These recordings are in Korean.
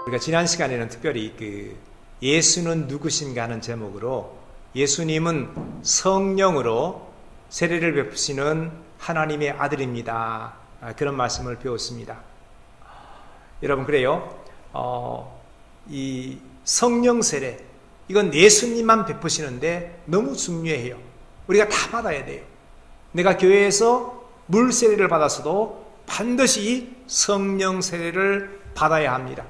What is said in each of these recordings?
우리가 지난 시간에는 특별히 예수는 누구신가 하는 제목으로 예수님은 성령으로 세례를 베푸시는 하나님의 아들입니다. 그런 말씀을 배웠습니다. 여러분, 그래요. 이 성령 세례, 이건 예수님만 베푸시는데 너무 중요해요. 우리가 다 받아야 돼요. 내가 교회에서 물 세례를 받았어도 반드시 성령 세례를 받아야 합니다.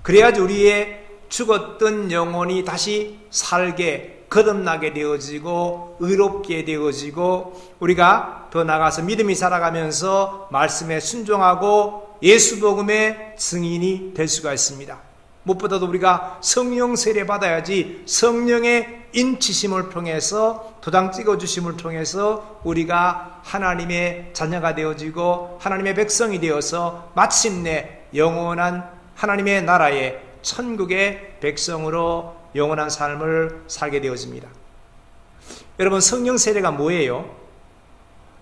그래야지 우리의 죽었던 영혼이 다시 살게, 거듭나게 되어지고 의롭게 되어지고 우리가 더 나아가서 믿음이 살아가면서 말씀에 순종하고 예수 복음의 증인이 될 수가 있습니다. 무엇보다도 우리가 성령 세례 받아야지 성령의 인치심을 통해서 도장 찍어주심을 통해서 우리가 하나님의 자녀가 되어지고 하나님의 백성이 되어서 마침내 영원한 하나님의 나라의 천국의 백성으로 영원한 삶을 살게 되어집니다. 여러분, 성령 세례가 뭐예요?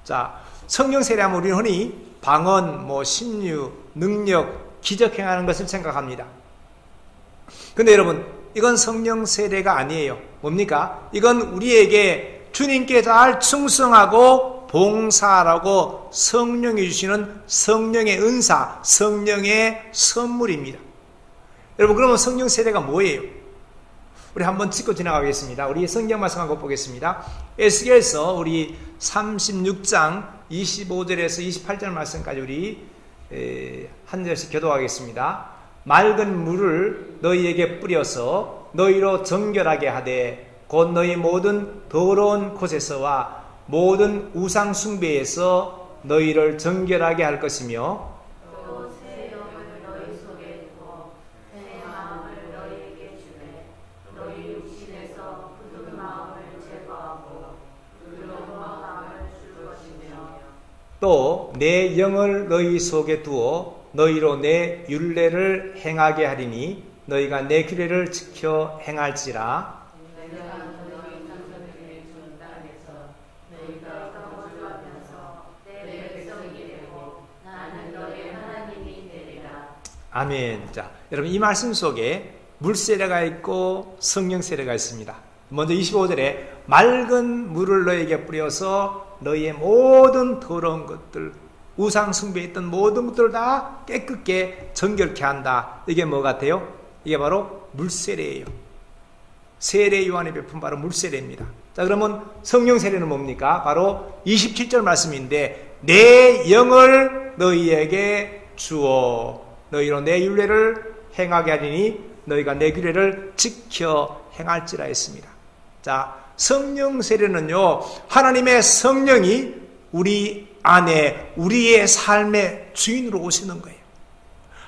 자, 성령 세례하면 우리는 흔히 방언, 신유, 능력, 기적 행하는 것을 생각합니다. 근데 여러분, 이건 성령 세례가 아니에요. 뭡니까? 이건 우리에게 주님께 잘 충성하고 봉사하라고 성령이 주시는 성령의 은사, 성령의 선물입니다. 여러분, 그러면 성령 세례가 뭐예요? 우리 한번 짚고 지나가겠습니다. 우리 성경 말씀 한번 보겠습니다. 에스겔서 우리 36장 25절에서 28절 말씀까지 우리 한 절씩 교도하겠습니다. 맑은 물을 너희에게 뿌려서 너희로 정결하게 하되 곧 너희 모든 더러운 곳에서와 모든 우상 숭배에서 너희를 정결하게 할 것이며 또 새 영을 너희 속에 두어 새 마음을 너희에게 주되 너희 육신에서 굳은 마음을 제거하고 부드러운 마음을 줄 것이며 또 내 영을 너희 속에 두어 너희로 내 율례를 행하게 하리니 너희가 내 규례를 지켜 행할지라. 내가 너희 자손에게 준 땅에서 너희가 거주하면서 내 백성이 되고 나는 너희 하나님이 되리라. 아멘. 자, 여러분, 이 말씀 속에 물 세례가 있고 성령 세례가 있습니다. 먼저 25절에 맑은 물을 너희에게 뿌려서 너희의 모든 더러운 것들, 우상 숭배했던 모든 것들을 다 깨끗게 정결케 한다. 이게 뭐 같아요? 이게 바로 물세례예요. 세례 요한이 베푼 바로 물세례입니다. 자, 그러면 성령 세례는 뭡니까? 바로 27절 말씀인데 내 영을 너희에게 주어 너희로 내 율례를 행하게 하리니 너희가 내 규례를 지켜 행할지라 했습니다. 자, 성령 세례는요, 하나님의 성령이 우리 안에 우리의 삶의 주인으로 오시는 거예요.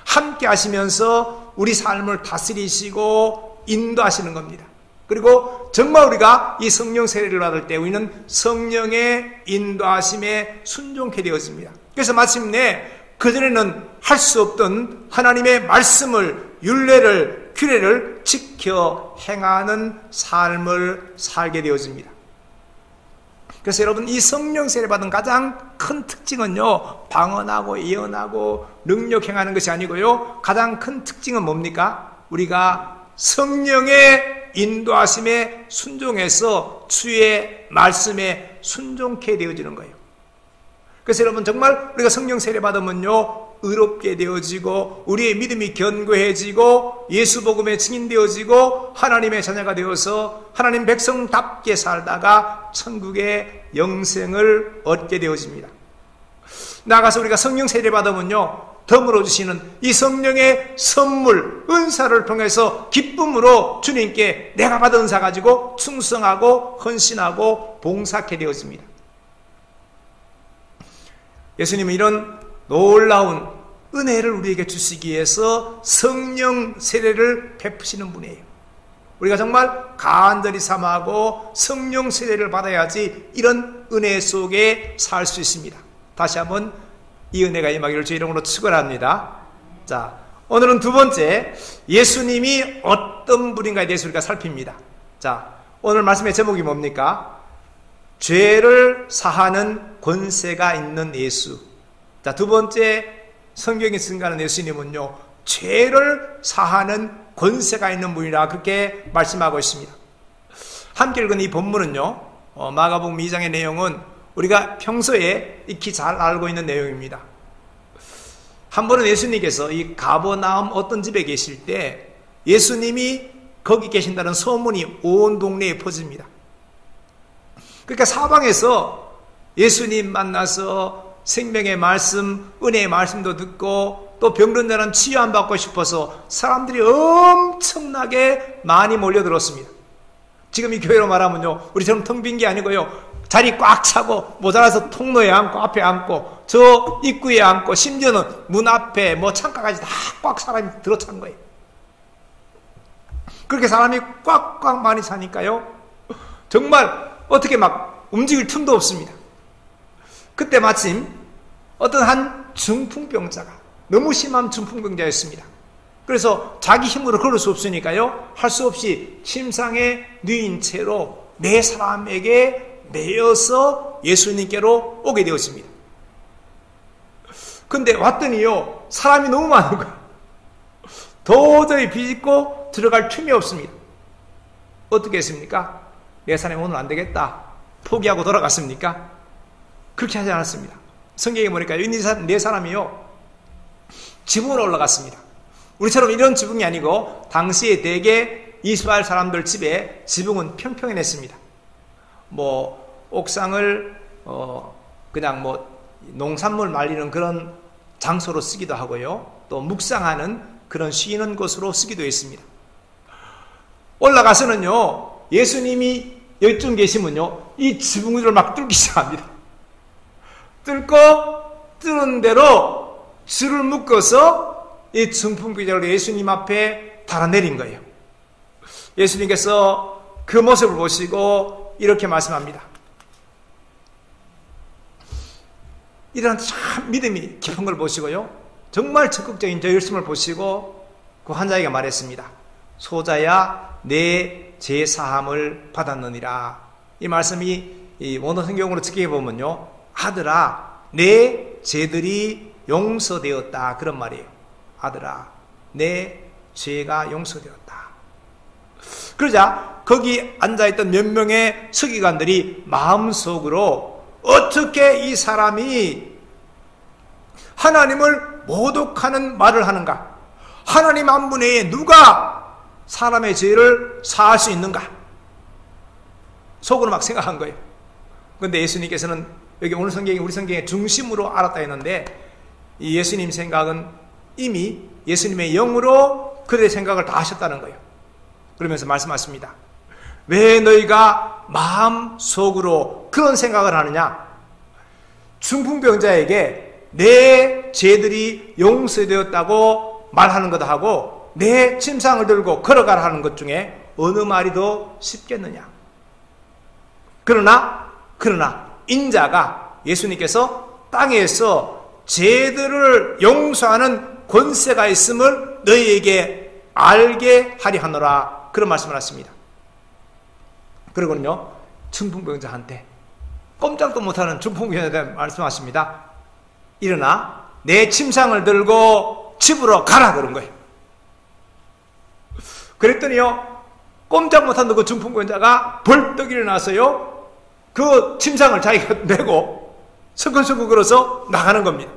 함께 하시면서 우리 삶을 다스리시고 인도하시는 겁니다. 그리고 정말 우리가 이 성령 세례를 받을 때 우리는 성령의 인도하심에 순종케 되어집니다. 그래서 마침내 그전에는 할 수 없던 하나님의 말씀을, 율례를, 규례를 지켜 행하는 삶을 살게 되어집니다. 그래서 여러분, 이 성령 세례 받은 가장 큰 특징은요, 방언하고 예언하고 능력 행하는 것이 아니고요, 가장 큰 특징은 뭡니까? 우리가 성령의 인도하심에 순종해서 주의 말씀에 순종케 되어지는 거예요. 그래서 여러분, 정말 우리가 성령 세례 받으면요, 의롭게 되어지고 우리의 믿음이 견고해지고 예수 복음에 증인되어지고 하나님의 자녀가 되어서 하나님 백성답게 살다가 천국의 영생을 얻게 되어집니다. 나아가서 우리가 성령 세례 받으면요, 덤으로 주시는 이 성령의 선물, 은사를 통해서 기쁨으로 주님께 내가 받은 은사 가지고 충성하고 헌신하고 봉사하게 되어집니다. 예수님은 이런 놀라운 은혜를 우리에게 주시기 위해서 성령 세례를 베푸시는 분이에요. 우리가 정말 간절히 삼하고 성령 세례를 받아야지 이런 은혜 속에 살 수 있습니다. 다시 한번 이 은혜가 임하기를 주의 이름으로 축원합니다. 자, 오늘은 두 번째, 예수님이 어떤 분인가에 대해서 우리가 살핍니다. 자, 오늘 말씀의 제목이 뭡니까? 죄를 사하는 권세가 있는 예수. 자, 두 번째 성경이 증가하는 예수님은요, 죄를 사하는 권세가 있는 분이라 그렇게 말씀하고 있습니다. 함께 읽은 이 본문은요, 마가복음 2장의 내용은 우리가 평소에 익히 잘 알고 있는 내용입니다. 한 번은 예수님께서 이 가버나움 어떤 집에 계실 때 예수님이 거기 계신다는 소문이 온 동네에 퍼집니다. 그러니까 사방에서 예수님 만나서 생명의 말씀, 은혜의 말씀도 듣고 또 병든 자는 치유함 받고 싶어서 사람들이 엄청나게 많이 몰려들었습니다. 지금 이 교회로 말하면요, 우리처럼 텅 빈 게 아니고요, 자리 꽉 차고 모자라서 통로에 앉고 앞에 앉고 저 입구에 앉고 심지어는 문 앞에 뭐 창가까지 다 꽉 사람이 들어찬 거예요. 그렇게 사람이 꽉꽉 많이 차니까요, 정말 어떻게 막 움직일 틈도 없습니다. 그때 마침 어떤 한 중풍병자가, 너무 심한 중풍병자였습니다. 그래서 자기 힘으로 걸을 수 없으니까요, 할 수 없이 침상에 누인 채로 네 사람에게 매여서 예수님께로 오게 되었습니다. 근데 왔더니요, 사람이 너무 많은 거예요. 도저히 비집고 들어갈 틈이 없습니다. 어떻게 했습니까? 네 사람이 오늘 안 되겠다 포기하고 돌아갔습니까? 그렇게 하지 않았습니다. 성경에 보니까 이 네 사람이요, 지붕으로 올라갔습니다. 우리처럼 이런 지붕이 아니고 당시에 대개 이스라엘 사람들 집에 지붕은 평평해냈습니다. 뭐 옥상을 그냥 뭐 농산물 말리는 그런 장소로 쓰기도 하고요, 또 묵상하는 그런 쉬는 곳으로 쓰기도 했습니다. 올라가서는요, 예수님이 여쭈 계시면요, 이 지붕을 막 뚫기 시작합니다. 뚫고 뚫은 대로 줄을 묶어서 이 중풍병자를 예수님 앞에 달아내린 거예요. 예수님께서 그 모습을 보시고 이렇게 말씀합니다. 이런 참 믿음이 깊은 걸 보시고요, 정말 적극적인 저 열심을 보시고 그 환자에게 말했습니다. 소자야, 내 죄사함을 받았느니라. 이 말씀이 이 원어 성경으로 직역해 보면요, 아들아, 내 죄들이 용서되었다, 그런 말이에요. 아들아, 내 죄가 용서되었다. 그러자 거기 앉아있던 몇 명의 서기관들이 마음속으로 어떻게 이 사람이 하나님을 모독하는 말을 하는가? 하나님 한 분 외에 누가 사람의 죄를 사할 수 있는가? 속으로 막 생각한 거예요. 그런데 예수님께서는 여기 오늘 성경이 우리 성경의 중심으로 알았다 했는데, 이 예수님 생각은 이미 예수님의 영으로 그들의 생각을 다 하셨다는 거예요. 그러면서 말씀하십니다. 왜 너희가 마음속으로 그런 생각을 하느냐? 중풍병자에게 내 죄들이 용서되었다고 말하는 것도 하고 내 침상을 들고 걸어가라 하는 것 중에 어느 말이 더 쉽겠느냐? 그러나 인자가, 예수님께서 땅에서 죄들을 용서하는 권세가 있음을 너희에게 알게 하려 하노라, 그런 말씀을 하십니다. 그리고는요, 중풍병자한테, 꼼짝도 못하는 중풍병자한테 말씀하십니다. 일어나 내 침상을 들고 집으로 가라, 그런 거예요. 그랬더니요, 꼼짝 못하는 그 중풍병자가 벌떡 일어나서요, 그 침상을 자기가 메고 서근서근 걸어서 나가는 겁니다.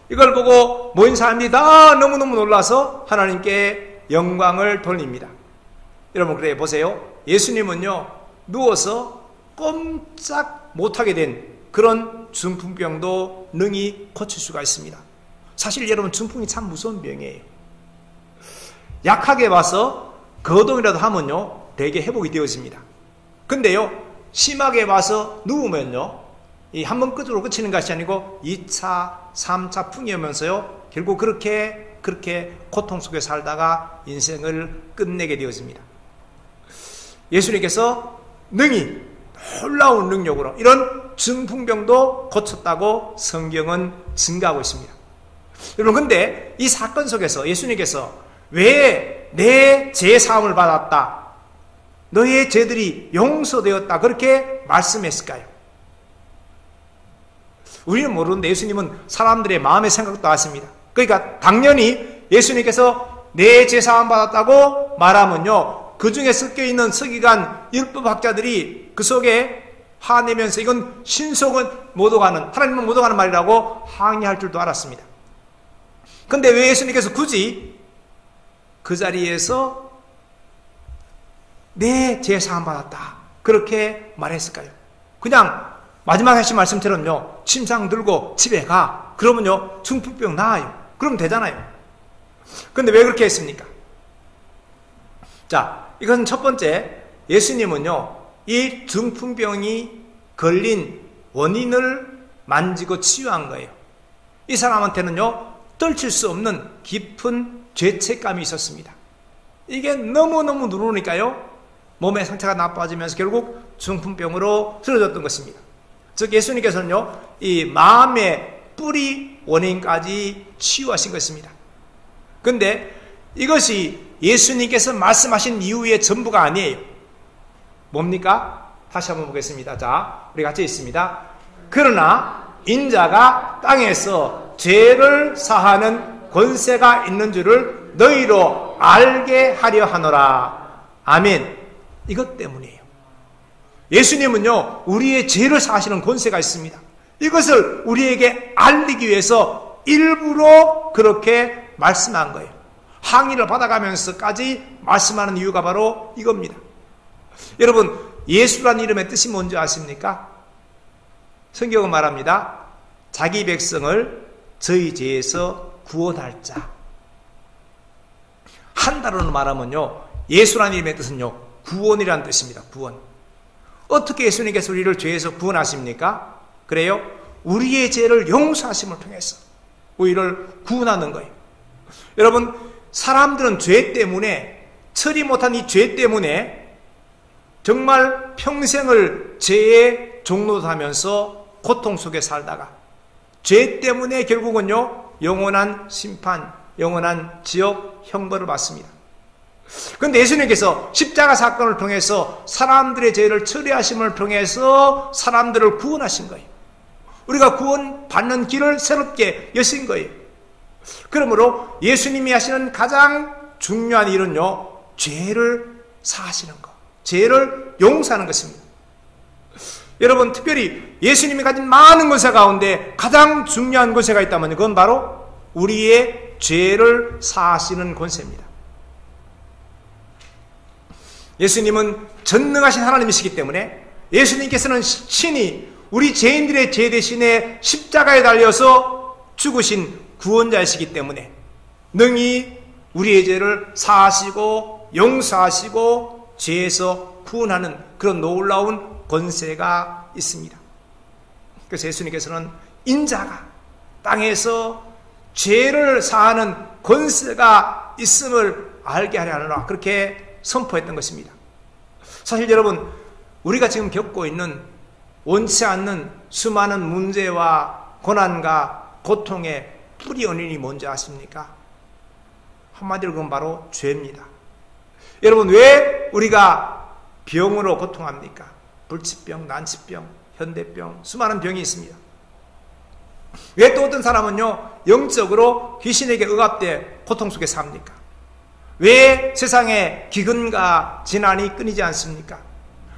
이걸 보고 모인 사람들이 다 너무너무 놀라서 하나님께 영광을 돌립니다. 여러분, 그래 보세요. 예수님은요, 누워서 꼼짝 못하게 된 그런 중풍병도 능히 고칠 수가 있습니다. 사실 여러분, 중풍이 참 무서운 병이에요. 약하게 봐서 거동이라도 하면요, 대개 회복이 되어집니다. 근데요, 심하게 봐서 누우면요, 이 한 번 끝으로 끝이는 것이 아니고 2차, 3차 풍이 오면서요, 결국 그렇게 고통 속에 살다가 인생을 끝내게 되어집니다. 예수님께서 능히 놀라운 능력으로 이런 중풍병도 고쳤다고 성경은 증가하고 있습니다. 여러분, 근데 이 사건 속에서 예수님께서 왜 내 죄사함을 받았다, 너의 죄들이 용서되었다, 그렇게 말씀했을까요? 우리는 모르는데 예수님은 사람들의 마음의 생각도 아십니다. 그러니까 당연히 예수님께서 내 죄 사함 받았다고 말하면요, 그 중에 섞여 있는 서기관 율법학자들이 그 속에 화내면서 이건 신속은 못 오가는, 하나님은 못 오가는 말이라고 항의할 줄도 알았습니다. 근데 왜 예수님께서 굳이 그 자리에서 내 죄 사함 받았다 그렇게 말했을까요? 그냥 마지막 하신 말씀처럼요, 침상 들고 집에 가, 그러면요 중풍병 나아요. 그러면 되잖아요. 근데 왜 그렇게 했습니까? 자, 이것은 첫 번째, 예수님은요 이 중풍병이 걸린 원인을 만지고 치유한 거예요. 이 사람한테는요 떨칠 수 없는 깊은 죄책감이 있었습니다. 이게 너무너무 누르니까요 몸에 상처가 나빠지면서 결국 중풍병으로 쓰러졌던 것입니다. 즉 예수님께서는요 이 마음의 뿌리 원인까지 치유하신 것입니다. 근데 이것이 예수님께서 말씀하신 이유의 전부가 아니에요. 뭡니까? 다시 한번 보겠습니다. 자, 우리 같이 있습니다. 그러나 인자가 땅에서 죄를 사하는 권세가 있는 줄을 너희로 알게 하려 하노라. 아멘. 이것 때문이에요. 예수님은요 우리의 죄를 사하시는 권세가 있습니다. 이것을 우리에게 알리기 위해서 일부러 그렇게 말씀한 거예요. 항의를 받아가면서까지 말씀하는 이유가 바로 이겁니다. 여러분, 예수란 이름의 뜻이 뭔지 아십니까? 성경은 말합니다. 자기 백성을 저희 죄에서 구원할 자. 한 단어로 말하면요 예수란 이름의 뜻은요 구원이라는 뜻입니다. 구원. 어떻게 예수님께서 우리를 죄에서 구원하십니까? 그래요? 우리의 죄를 용서하심을 통해서 우리를 구원하는 거예요. 여러분, 사람들은 죄 때문에, 처리 못한 이 죄 때문에 정말 평생을 죄의 종로도 하면서 고통 속에 살다가 죄 때문에 결국은요 영원한 심판, 영원한 지옥 형벌을 받습니다. 그런데 예수님께서 십자가 사건을 통해서 사람들의 죄를 처리하심을 통해서 사람들을 구원하신 거예요. 우리가 구원받는 길을 새롭게 여신 거예요. 그러므로 예수님이 하시는 가장 중요한 일은요 죄를 사하시는 것, 죄를 용서하는 것입니다. 여러분, 특별히 예수님이 가진 많은 권세 가운데 가장 중요한 권세가 있다면 그건 바로 우리의 죄를 사하시는 권세입니다. 예수님은 전능하신 하나님이시기 때문에 예수님께서는 친히 우리 죄인들의 죄 대신에 십자가에 달려서 죽으신 구원자이시기 때문에 능히 우리의 죄를 사하시고 용서하시고 죄에서 구원하는 그런 놀라운 권세가 있습니다. 그래서 예수님께서는 인자가 땅에서 죄를 사하는 권세가 있음을 알게 하려 하노라 그렇게 선포했던 것입니다. 사실 여러분, 우리가 지금 겪고 있는 원치 않는 수많은 문제와 고난과 고통의 뿌리 원인이 뭔지 아십니까? 한마디로 그건 바로 죄입니다. 여러분, 왜 우리가 병으로 고통합니까? 불치병, 난치병, 현대병, 수많은 병이 있습니다. 왜 또 어떤 사람은요 영적으로 귀신에게 억압돼 고통 속에 삽니까? 왜 세상에 기근과 지난이 끊이지 않습니까?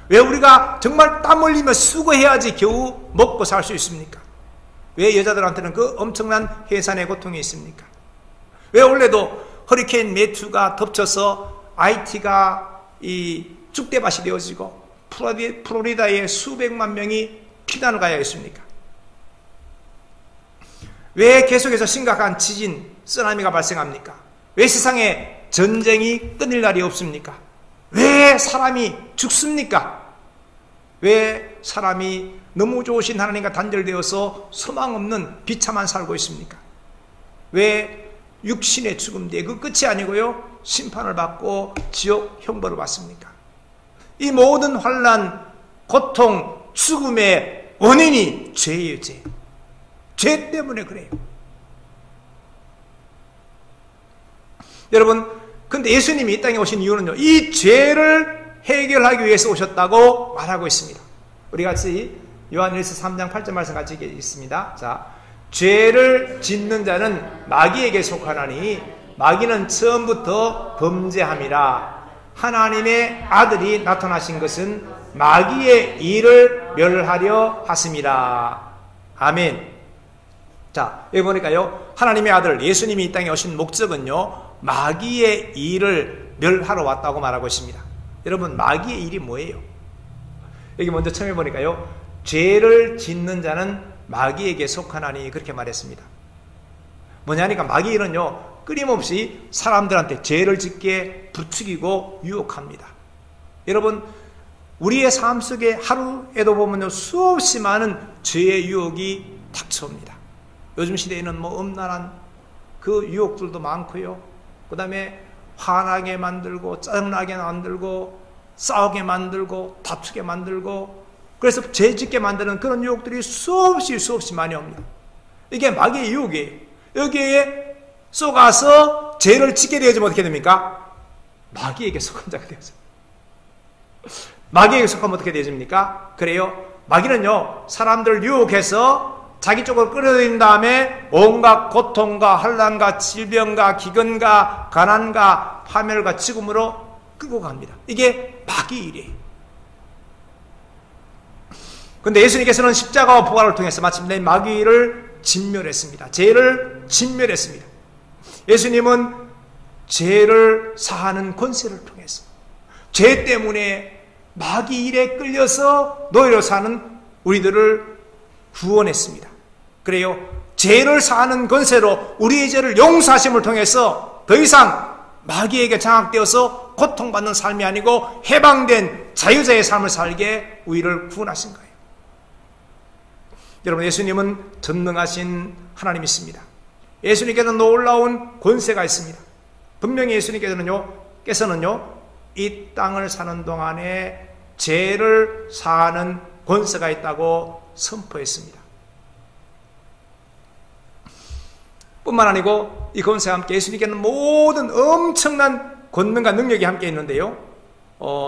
왜 우리가 정말 땀 흘리며 수고해야지 겨우 먹고 살 수 있습니까? 왜 여자들한테는 그 엄청난 해산의 고통이 있습니까? 왜 원래도 허리케인 매튜가 덮쳐서 IT가 이 쑥대밭이 되어지고 플로리다에 수백만 명이 피난을 가야 했습니까? 왜 계속해서 심각한 지진, 쓰나미가 발생합니까? 왜 세상에 전쟁이 끊일 날이 없습니까? 왜 사람이 죽습니까? 왜 사람이 너무 좋으신 하나님과 단절되어서 소망 없는 비참한 살고 있습니까? 왜 육신의 죽음인데 그 끝이 아니고요 심판을 받고 지옥 형벌을 받습니까? 이 모든 환난, 고통, 죽음의 원인이 죄예요. 죄 때문에 그래요. 여러분, 근데 예수님이 이 땅에 오신 이유는요 이 죄를 해결하기 위해서 오셨다고 말하고 있습니다. 우리 같이 요한일서 3장 8절 말씀 같이 읽겠습니다. 자, 죄를 짓는 자는 마귀에게 속하나니 마귀는 처음부터 범죄함이라. 하나님의 아들이 나타나신 것은 마귀의 일을 멸하려 하심이라. 아멘. 자, 여기 보니까요, 하나님의 아들 예수님이 이 땅에 오신 목적은요, 마귀의 일을 멸하러 왔다고 말하고 있습니다. 여러분, 마귀의 일이 뭐예요? 여기 먼저 처음에 보니까요, 죄를 짓는 자는 마귀에게 속하나니, 그렇게 말했습니다. 뭐냐니까 마귀의 일은요, 끊임없이 사람들한테 죄를 짓게 부추기고 유혹합니다. 여러분, 우리의 삶 속에 하루에도 보면요, 수없이 많은 죄의 유혹이 닥쳐옵니다. 요즘 시대에는 뭐 음란한 그 유혹들도 많고요. 그 다음에 화나게 만들고, 짜증나게 만들고, 싸우게 만들고, 다투게 만들고, 그래서 죄 짓게 만드는 그런 유혹들이 수없이 많이 옵니다. 이게 마귀의 유혹이에요. 여기에 속아서 죄를 짓게 되어지면 어떻게 됩니까? 마귀에게 속한 자가 되어져요. 마귀에게 속하면 어떻게 되어집니까? 그래요. 마귀는요, 사람들을 유혹해서 자기 쪽으로 끌어들인 다음에 온갖 고통과 환난과 질병과 기근과 가난과 파멸과 죽음으로 끌고 갑니다. 이게 마귀의 일이에요. 그런데 예수님께서는 십자가와 부활을 통해서 마침내 마귀를 진멸했습니다. 죄를 진멸했습니다. 예수님은 죄를 사하는 권세를 통해서 죄 때문에 마귀 일에 끌려서 노예로 사는 우리들을 구원했습니다. 그래요. 죄를 사하는 권세로 우리의 죄를 용서하심을 통해서 더 이상 마귀에게 장악되어서 고통받는 삶이 아니고 해방된 자유자의 삶을 살게 우리를 구원하신 거예요. 여러분, 예수님은 전능하신 하나님이십니다. 예수님께는 놀라운 권세가 있습니다. 분명히 예수님께서는요, 이 땅을 사는 동안에 죄를 사하는 권세가 있다고 선포했습니다. 뿐만 아니고 이 권세와 함께 예수님께는 모든 엄청난 권능과 능력이 함께 있는데요,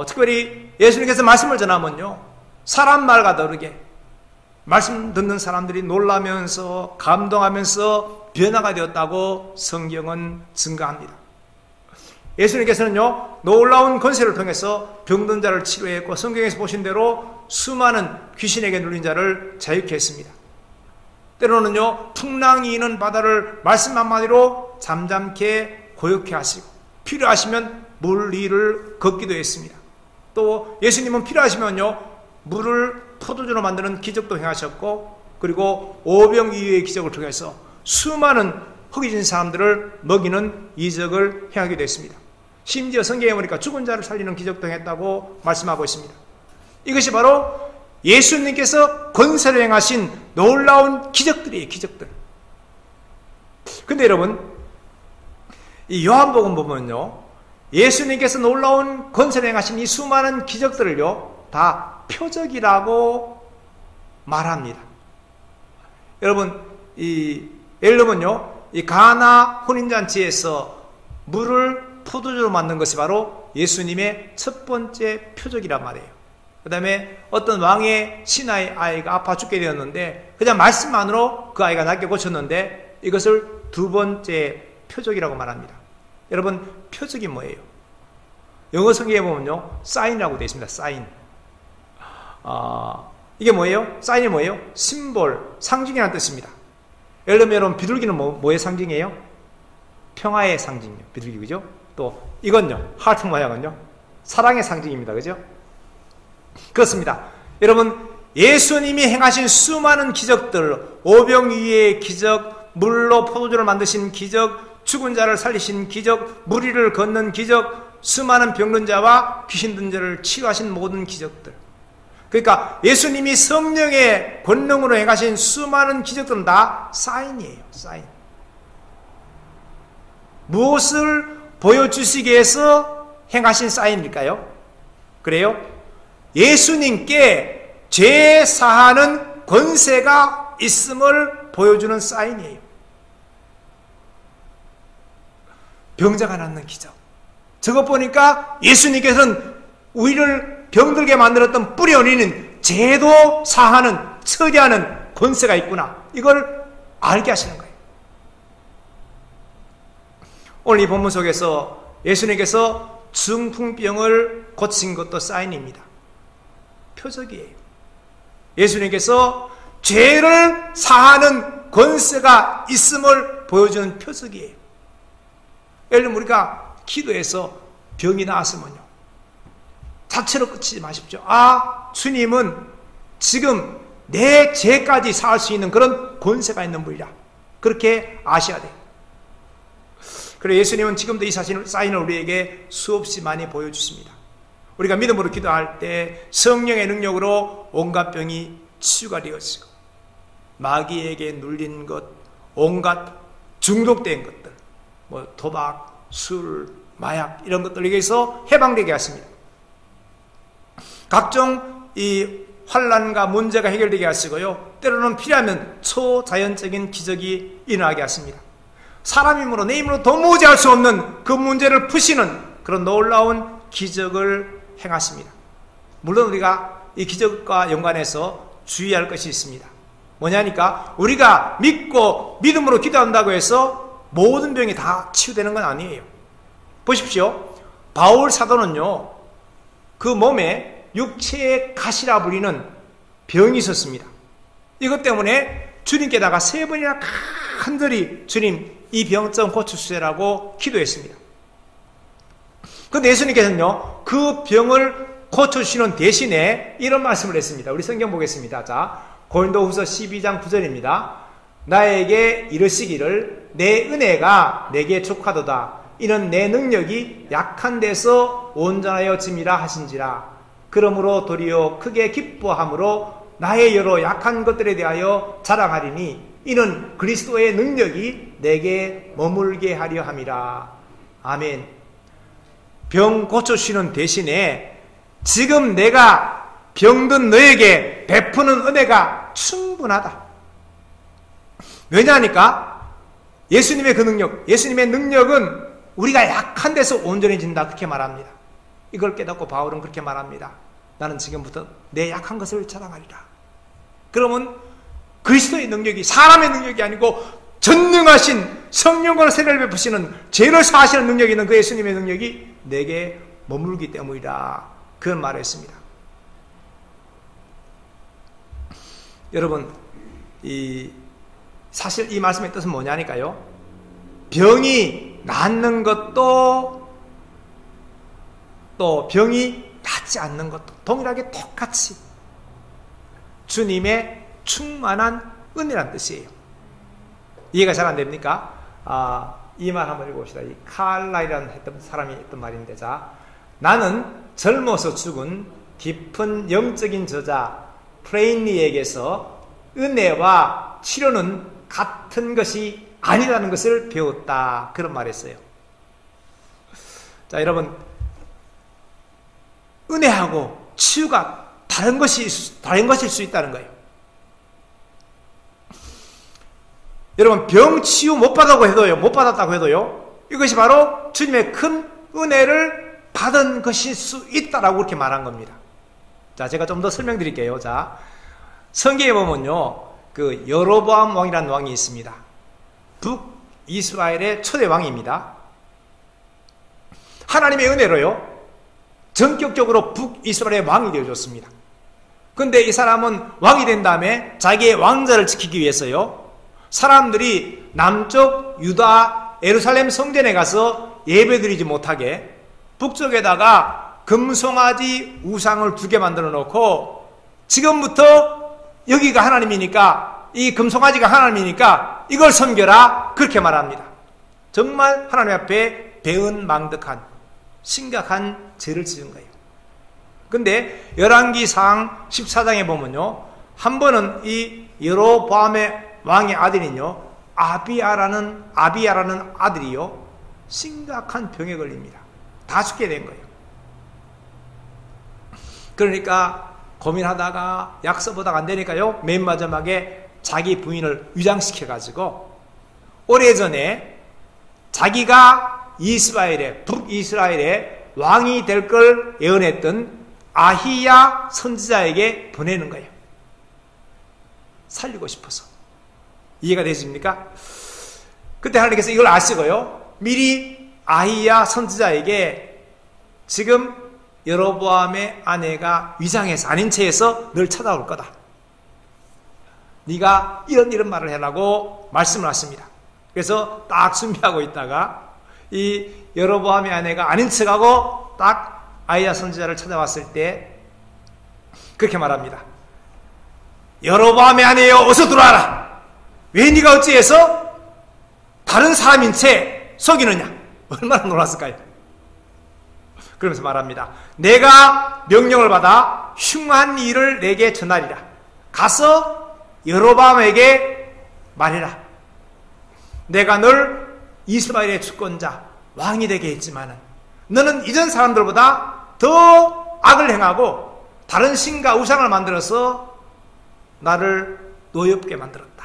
특별히 예수님께서 말씀을 전하면요, 사람 말과 다르게 말씀 듣는 사람들이 놀라면서 감동하면서 변화가 되었다고 성경은 증거합니다. 예수님께서는요, 놀라운 권세를 통해서 병든 자를 치료했고, 성경에서 보신 대로 수많은 귀신에게 눌린 자를 자유케 했습니다. 때로는요, 풍랑이 있는 바다를 말씀 한마디로 잠잠케 고요케 하시고, 필요하시면 물 위를 걷기도 했습니다. 또 예수님은 필요하시면요, 물을 포도주로 만드는 기적도 행하셨고, 그리고 오병이어의 기적을 통해서 수많은 허기진 사람들을 먹이는 이적을 행하기도 했습니다. 심지어 성경에 보니까 죽은 자를 살리는 기적도 했다고 말씀하고 있습니다. 이것이 바로 예수님께서 권세를 행하신 놀라운 기적들이에요. 기적들. 근데 여러분, 이 요한복음 보면요, 예수님께서 놀라운 권세를 행하신 이 수많은 기적들을요, 다 표적이라고 말합니다. 여러분, 예를 들면요, 이 가나 혼인잔치에서 물을 포도주로 만든 것이 바로 예수님의 첫 번째 표적이란 말이에요. 그 다음에 어떤 왕의 신하의 아이가 아파 죽게 되었는데 그냥 말씀만으로 그 아이가 낫게 고쳤는데 이것을 두 번째 표적이라고 말합니다. 여러분, 표적이 뭐예요? 영어 성경에 보면요, 사인이라고 되어 있습니다. 사인. 이게 뭐예요? 사인이 뭐예요? 심볼, 상징이라는 뜻입니다. 예를 들면 여러분, 비둘기는 뭐의 상징이에요? 평화의 상징이요. 비둘기, 그죠? 또 이건요, 하트 모양은요, 사랑의 상징입니다. 그죠? 그렇습니다. 여러분, 예수님이 행하신 수많은 기적들, 오병이어의 기적, 물로 포도주를 만드신 기적, 죽은 자를 살리신 기적, 물 위를 걷는 기적, 수많은 병든 자와 귀신 든 자를 치유하신 모든 기적들. 그러니까 예수님이 성령의 권능으로 행하신 수많은 기적들은 다 사인이에요. 사인. 무엇을 보여주시기 위해서 행하신 사인일까요? 그래요? 예수님께 죄 사하는 권세가 있음을 보여주는 사인이에요. 병자가 낫는 기적. 저것 보니까 예수님께서는 우리를 병들게 만들었던 뿌리 원인은 죄도 사하는, 처리하는 권세가 있구나. 이걸 알게 하시는 거예요. 오늘 이 본문 속에서 예수님께서 중풍병을 고친 것도 사인입니다. 표적이에요. 예수님께서 죄를 사하는 권세가 있음을 보여주는 표적이에요. 예를 들면 우리가 기도해서 병이 나았으면요, 자체로 끝이지 마십시오. 주님은 지금 내 죄까지 사할 수 있는 그런 권세가 있는 분이라, 그렇게 아셔야 돼요. 그래서 예수님은 지금도 이 사인을 우리에게 수없이 많이 보여주십니다. 우리가 믿음으로 기도할 때 성령의 능력으로 온갖 병이 치유가 되어지고, 마귀에게 눌린 것, 온갖 중독된 것들, 도박, 술, 마약 이런 것들에게서 해방되게 하십니다. 각종 이 환난과 문제가 해결되게 하시고요, 때로는 필요하면 초자연적인 기적이 일어나게 하십니다. 사람 힘으로, 내 힘으로 도무지 할 수 없는 그 문제를 푸시는 그런 놀라운 기적을 행하십니다. 물론 우리가 이 기적과 연관해서 주의할 것이 있습니다. 뭐냐니까, 우리가 믿고 믿음으로 기도한다고 해서 모든 병이 다 치유되는 건 아니에요. 보십시오. 바울 사도는요, 그 몸에 육체의 가시라 불리는 병이 있었습니다. 이것 때문에 주님께다가 3번이나 간절히 주님, 이 병 좀 고쳐주세요라고 기도했습니다. 그런데 예수님께서는요, 그 병을 고쳐주시는 대신에 이런 말씀을 했습니다. 우리 성경 보겠습니다. 자, 고린도후서 12장 9절입니다. 나에게 이르시기를 내 은혜가 내게 족하도다. 이는 내 능력이 약한 데서 온전하여 짐이라 하신지라. 그러므로 도리어 크게 기뻐함으로 나의 여러 약한 것들에 대하여 자랑하리니 이는 그리스도의 능력이 내게 머물게 하려 함이라. 아멘. 병 고쳐주시는 대신에 지금 내가 병든 너에게 베푸는 은혜가 충분하다. 왜냐하니까 예수님의 그 능력, 예수님의 능력은 우리가 약한 데서 온전해진다, 그렇게 말합니다. 이걸 깨닫고 바울은 그렇게 말합니다. 나는 지금부터 내 약한 것을 자랑하리라. 그러면 그리스도의 능력이 사람의 능력이 아니고 전능하신 성령과 세례를 베푸시는, 죄를 사하시는 능력이 있는 그 예수님의 능력이 내게 머물기 때문이라, 그런 말을 했습니다. 여러분, 사실 이 말씀의 뜻은 뭐냐니까요, 병이 낫는 것도 또 병이 낫지 않는 것도 동일하게 똑같이 주님의 충만한 은혜란 뜻이에요. 이해가 잘 안 됩니까? 이 말 한번 읽어봅시다. 이 칼라이라는 했던 사람이 했던 말인데, 자, 나는 젊어서 죽은 깊은 영적인 저자 프레인리에게서 은혜와 치료는 같은 것이 아니라는 것을 배웠다, 그런 말했어요. 자, 여러분, 은혜하고 치유가 다른 것일 수 있다는 거예요. 여러분, 병 치유 못 받았다고 해도요, 이것이 바로 주님의 큰 은혜를 받은 것일 수 있다라고 그렇게 말한 겁니다. 자, 제가 좀 더 설명드릴게요. 자, 성경에 보면요, 그 여로보암 왕이라는 왕이 있습니다. 북이스라엘의 초대 왕입니다. 하나님의 은혜로요, 전격적으로 북이스라엘의 왕이 되어줬습니다. 근데 이 사람은 왕이 된 다음에 자기의 왕자를 지키기 위해서요, 사람들이 남쪽 유다 예루살렘 성전에 가서 예배드리지 못하게 북쪽에다가 금송아지 우상을 2개 만들어 놓고, 지금부터 여기가 하나님이니까, 이 금송아지가 하나님이니까 이걸 섬겨라, 그렇게 말합니다. 정말 하나님 앞에 배은망덕한 심각한 죄를 지은 거예요. 근데 열왕기상 14장에 보면요, 한 번은 이 여로보암의 왕의 아들은요, 아비야라는 아들이요, 심각한 병에 걸립니다. 다 죽게 된 거예요. 그러니까 고민하다가 약 써보다가 안 되니까요, 맨 마지막에 자기 부인을 위장시켜가지고 오래전에 자기가 북이스라엘의 왕이 될 걸 예언했던 아히야 선지자에게 보내는 거예요. 살리고 싶어서. 이해가 되십니까? 그때 하나님께서 이걸 아시고요, 미리 아히야 선지자에게 지금 여로보암의 아내가 위장해서 아닌 채에서 널 찾아올 거다. 네가 이런 말을 해라고 말씀을 하십니다. 그래서 딱 준비하고 있다가 이 여로보암의 아내가 아닌 척하고 딱 아히야 선지자를 찾아왔을 때 그렇게 말합니다. 여로보암의 아내여, 어서 들어와라. 왜 네가 어찌해서 다른 사람인 채 속이느냐. 얼마나 놀랐을까요? 그러면서 말합니다. 내가 명령을 받아 흉한 일을 내게 전하리라. 가서 여로보암에게 말해라. 내가 널 이스라엘의 주권자 왕이 되게 했지만 너는 이전 사람들보다 더 악을 행하고 다른 신과 우상을 만들어서 나를 노엽게 만들었다.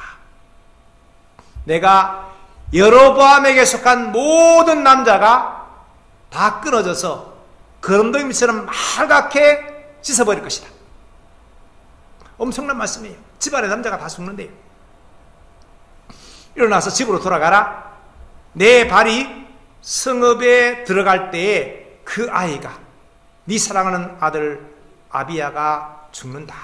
내가 여로보암에게 속한 모든 남자가 다 끊어져서 거름덩이처럼 말갛게 씻어버릴 것이다. 엄청난 말씀이에요. 집안의 남자가 다 죽는데요. 일어나서 집으로 돌아가라. 내 발이 성읍에 들어갈 때에 그 아이가, 네 사랑하는 아들 아비야가 죽는다.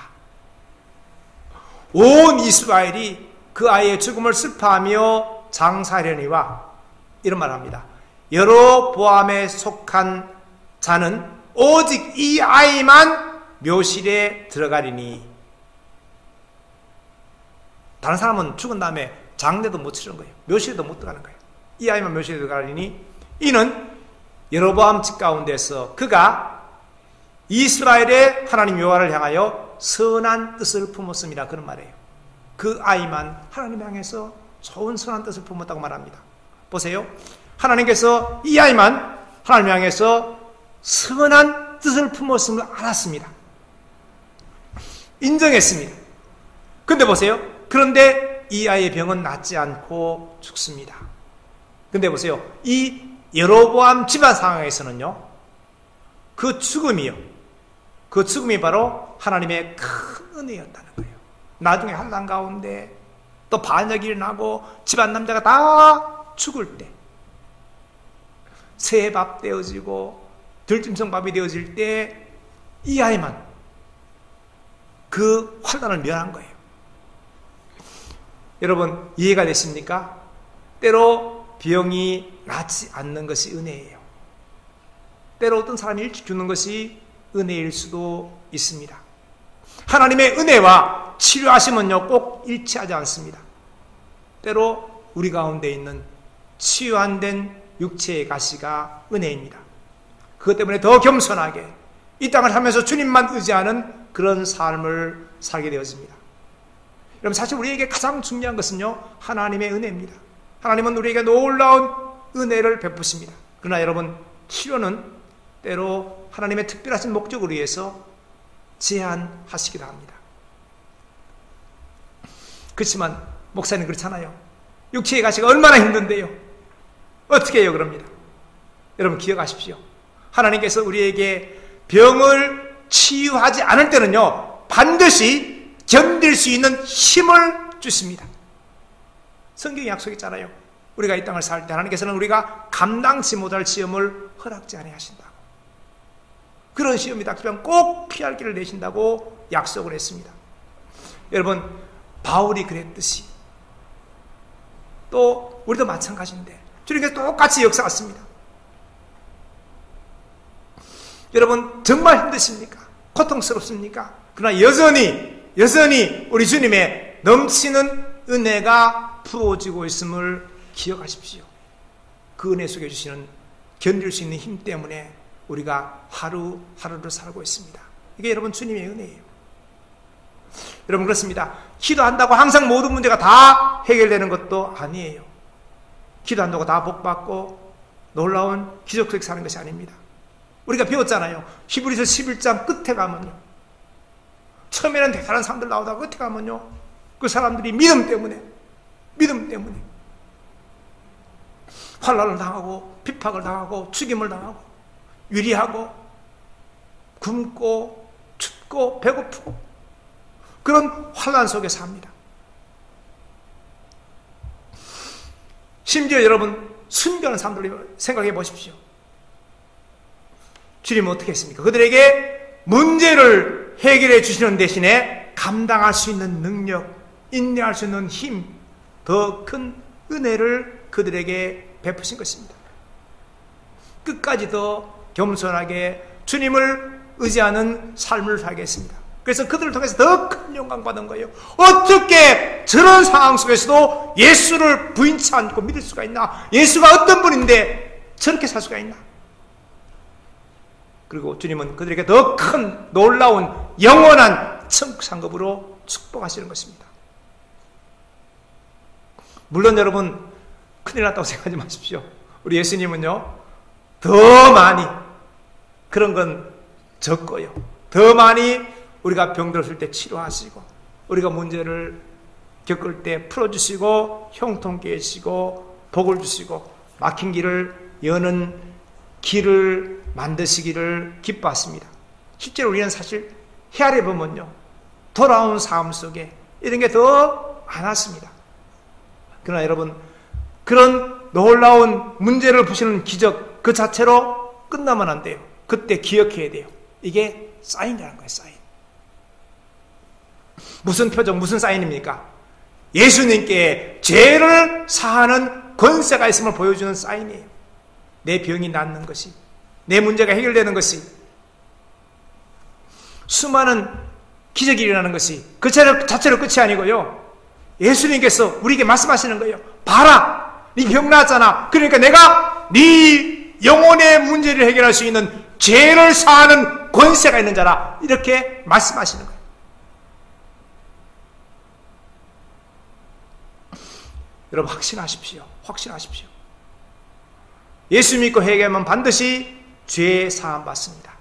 온 이스라엘이 그 아이의 죽음을 슬퍼하며 장사하려니와 이런 말을 합니다. 여로보암에 속한 자는 오직 이 아이만 묘실에 들어가리니. 다른 사람은 죽은 다음에 장례도 못 치르는 거예요. 묘실에도 못 들어가는 거예요. 이 아이만 묘실에 들어가리니 이는 여로보암 집 가운데서 그가 이스라엘의 하나님 여호와를 향하여 선한 뜻을 품었습니다. 그런 말이에요. 그 아이만 하나님 향해서 좋은 선한 뜻을 품었다고 말합니다. 보세요. 하나님께서 이 아이만 하나님 향해서 선한 뜻을 품었음을 알았습니다. 인정했습니다. 근데 보세요. 그런데 이 아이의 병은 낫지 않고 죽습니다. 근데 보세요. 이 여로보암 집안 상황에서는요, 그 죽음이 바로 하나님의 큰 은혜였다는 거예요. 나중에 환난 가운데 또 반역이 일어나고 집안 남자가 다 죽을 때, 새밥 되어지고 들짐승밥이 되어질 때 이 아이만 그 환난을 면한 거예요. 여러분 이해가 되십니까? 때로 병이 낫지 않는 것이 은혜예요. 때로 어떤 사람이 일찍 죽는 것이 은혜일 수도 있습니다. 하나님의 은혜와 치료하심은요 꼭 일치하지 않습니다. 때로 우리 가운데 있는 치유 안 된 육체의 가시가 은혜입니다. 그것 때문에 더 겸손하게 이 땅을 살면서 주님만 의지하는 그런 삶을 살게 되어집니다. 여러분 사실 우리에게 가장 중요한 것은요 하나님의 은혜입니다. 하나님은 우리에게 놀라운 은혜를 베푸십니다. 그러나 여러분 치료는 때로 하나님의 특별하신 목적을 위해서 제한하시기도 합니다. 그렇지만 목사님 그렇잖아요. 육체의 가시가 얼마나 힘든데요. 어떻게 해요 그럽니다. 여러분 기억하십시오. 하나님께서 우리에게 병을 치유하지 않을 때는요 반드시 견딜 수 있는 힘을 주십니다. 성경이 약속했잖아요. 우리가 이 땅을 살 때 하나님께서는 우리가 감당치 못할 시험을 허락지 아니하신다고. 그런 시험이 닥치면 꼭 피할 길을 내신다고 약속을 했습니다. 여러분 바울이 그랬듯이 또 우리도 마찬가지인데 주님께서 똑같이 역사했습니다. 여러분 정말 힘드십니까? 고통스럽습니까? 그러나 여전히 우리 주님의 넘치는 은혜가 부어지고 있음을 기억하십시오. 그 은혜 속에 주시는 견딜 수 있는 힘 때문에 우리가 하루하루를 살고 있습니다. 이게 여러분 주님의 은혜예요. 여러분 그렇습니다. 기도한다고 항상 모든 문제가 다 해결되는 것도 아니에요. 기도한다고 다 복받고 놀라운 기적 속에 사는 것이 아닙니다. 우리가 배웠잖아요. 히브리서 11장 끝에 가면요. 처음에는 대단한 사람들 나오다가 끝에 가면요. 그 사람들이 믿음 때문에 환난을 당하고 핍박을 당하고 죽임을 당하고 유리하고 굶고 춥고 배고프고 그런 환난 속에 삽니다. 심지어 여러분 순교하는 사람들 생각해 보십시오. 주님은 어떻게 했습니까? 그들에게 문제를 해결해 주시는 대신에 감당할 수 있는 능력, 인내할 수 있는 힘, 더 큰 은혜를 그들에게 베푸신 것입니다. 끝까지 더 겸손하게 주님을 의지하는 삶을 살게 했습니다. 그래서 그들을 통해서 더 큰 영광 받은 거예요. 어떻게 저런 상황 속에서도 예수를 부인치 않고 믿을 수가 있나? 예수가 어떤 분인데 저렇게 살 수가 있나? 그리고 주님은 그들에게 더 큰 놀라운 영원한 천국 상급으로 축복하시는 것입니다. 물론 여러분 큰일 났다고 생각하지 마십시오. 우리 예수님은요 더 많이 그런 건 적고요, 더 많이 우리가 병들었을 때 치료하시고 우리가 문제를 겪을 때 풀어주시고 형통케 해주시고 복을 주시고 막힌 길을 여는 길을 만드시기를 기뻐하십니다. 실제로 우리는 사실 헤아려 보면요 돌아온 삶 속에 이런 게 더 많았습니다. 그러나 여러분 그런 놀라운 문제를 푸시는 기적 그 자체로 끝나면 안 돼요. 그때 기억해야 돼요. 이게 사인이라는 거예요. 사인. 무슨 표정, 무슨 사인입니까? 예수님께 죄를 사하는 권세가 있음을 보여주는 사인이에요. 내 병이 낫는 것이, 내 문제가 해결되는 것이, 수많은 기적이 일어나는 것이 그 자체로 끝이 아니고요, 예수님께서 우리에게 말씀하시는 거예요. 봐라, 네 병 나았잖아. 그러니까 내가 네 영혼의 문제를 해결할 수 있는 죄를 사하는 권세가 있는 자라, 이렇게 말씀하시는 거예요. 여러분 확신하십시오. 확신하십시오. 예수 믿고 회개하면 반드시 죄 사함 받습니다.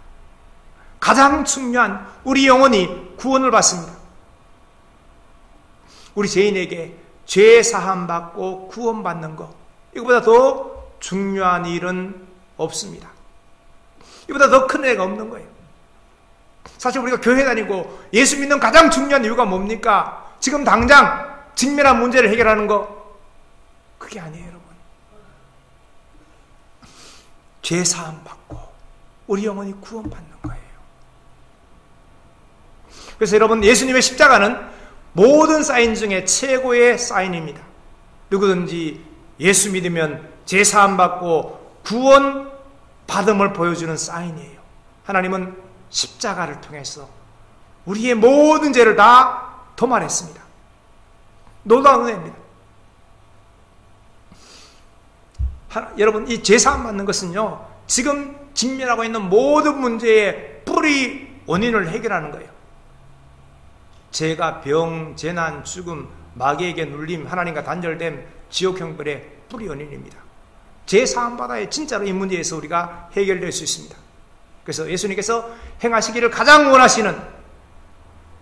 가장 중요한 우리 영혼이 구원을 받습니다. 우리 죄인에게 죄 사함 받고 구원 받는 것, 이거보다 더 중요한 일은 없습니다. 이보다 더 큰 애가 없는 거예요. 사실 우리가 교회 다니고 예수 믿는 가장 중요한 이유가 뭡니까? 지금 당장 직면한 문제를 해결하는 거, 그게 아니에요, 여러분. 죄 사함 받고 우리 영혼이 구원 받는 거예요. 그래서 여러분, 예수님의 십자가는 모든 사인 중에 최고의 사인입니다. 누구든지 예수 믿으면 죄 사함 받고 구원 받음을 보여주는 사인이에요. 하나님은 십자가를 통해서 우리의 모든 죄를 다 도말했습니다. 놀라운 은혜입니다. 여러분, 이 죄 사함 받는 것은요, 지금 직면하고 있는 모든 문제의 뿌리 원인을 해결하는 거예요. 죄가 병, 재난, 죽음, 마귀에게 눌림, 하나님과 단절됨, 지옥 형벌의 뿌리 원인입니다. 죄 사함 받아야 진짜로 이 문제에서 우리가 해결될 수 있습니다. 그래서 예수님께서 행하시기를 가장 원하시는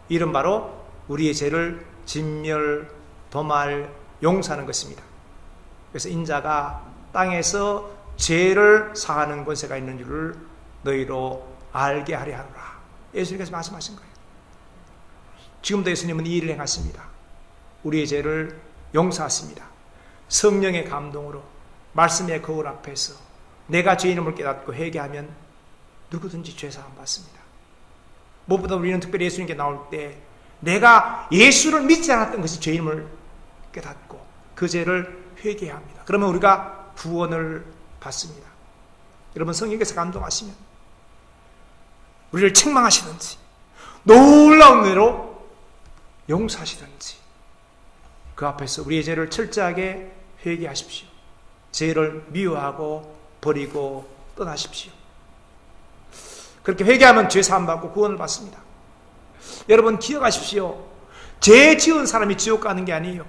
일은 바로 우리의 죄를 진멸, 도말, 용서하는 것입니다. 그래서 인자가 땅에서 죄를 사하는 권세가 있는 줄을 너희로 알게 하려 하노라. 예수님께서 말씀하신 거예요. 지금도 예수님은 이 일을 행하십니다. 우리의 죄를 용서하십니다. 성령의 감동으로 말씀의 거울 앞에서 내가 죄인임을 깨닫고 회개하면 누구든지 죄사함 받습니다. 무엇보다 우리는 특별히 예수님께 나올 때 내가 예수를 믿지 않았던 것이 죄인임을 깨닫고 그 죄를 회개해야 합니다. 그러면 우리가 구원을 받습니다. 여러분, 성령께서 감동하시면 우리를 책망하시든지 놀라운 은혜로 용서하시든지 그 앞에서 우리의 죄를 철저하게 회개하십시오. 죄를 미워하고 버리고 떠나십시오. 그렇게 회개하면 죄 사함 받고 구원을 받습니다. 여러분 기억하십시오. 죄 지은 사람이 지옥 가는 게 아니에요.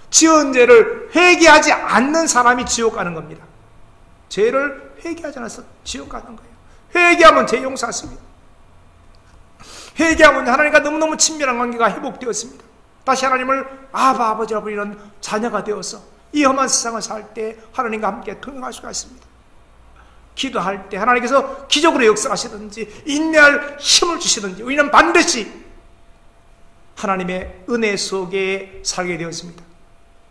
지은 죄를 회개하지 않는 사람이 지옥 가는 겁니다. 죄를 회개하지 않아서 지옥 가는 거예요. 회개하면 죄 용서하십니다. 회개하면 하나님과 너무너무 친밀한 관계가 회복되었습니다. 다시 하나님을 아바 아버지라 부르는 자녀가 되어서 이 험한 세상을 살 때 하나님과 함께 통용할 수가 있습니다. 기도할 때 하나님께서 기적으로 역사하시든지 인내할 힘을 주시든지 우리는 반드시 하나님의 은혜 속에 살게 되었습니다.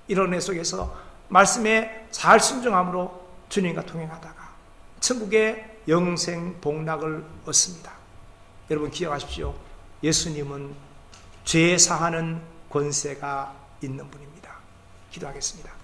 이런 은혜 속에서 말씀에 잘 순종함으로 주님과 동행하다가 천국의 영생 복락을 얻습니다. 여러분 기억하십시오. 예수님은 죄 사하는 권세가 있는 분입니다. 기도하겠습니다.